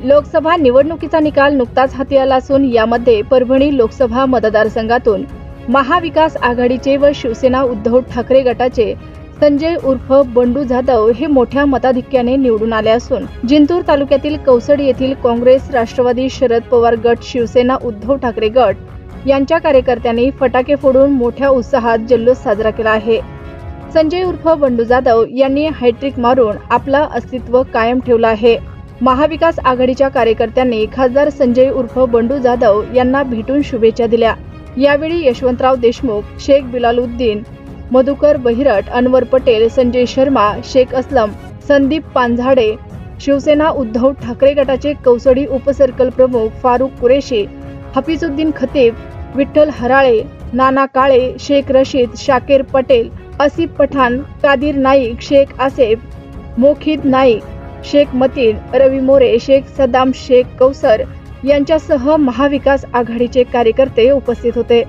लोकसभा निवडणुकीचा निकाल नुकताच हाती आला असून यामध्ये परभणी लोकसभा मतदारसंघातून महाविकास आघाडीचे व शिवसेना उद्धव ठाकरे गटाचे संजय उर्फ बंडू जाधव हे मोठ्या मताधिक्याने निवडून आले असून जिंतूर तालुक्यातील कौसड येथील काँग्रेस, राष्ट्रवादी, शरद पवार गट, शिवसेना उद्धव ठाकरे गट यांच्या कार्यकर्त्यांनी फटाके फोडून मोठ्या उत्साहात जल्लोष साजरा केला आहे। संजय उर्फ बंडू जाधव यांनी हॅट्रिक मारून आपला अस्तित्व कायम ठेवला आहे। महाविकास आघाडीच्या कार्यकर्त्यांनी खासदार संजय उर्फ बंडू जाधव यांना भेटून शुभेच्छा दिल्या। यावेळी यशवंतराव देशमुख, शेख बिलालुद्दीन, मधुकर बहिरट, अनवर पटेल, संजय शर्मा, शेख असलम, संदीप पांझाडे, शिवसेना उद्धव ठाकरे गटाचे कौसडी उपसर्कल प्रमुख फारुक कुरेशी, हफीजुद्दीन खतीब, विठ्ठल हराळे, नाना काळे, शेख रशीद, शाकीर पटेल, आसिफ पठाण, कादिर नाईक, शेख आसेफ, मोखिद नाईक, शेख मतीन, रवी मोरे, शेख सदाम, शेख कौसर यांच्यासह महाविकास आघाडीचे कार्यकर्ते उपस्थित होते।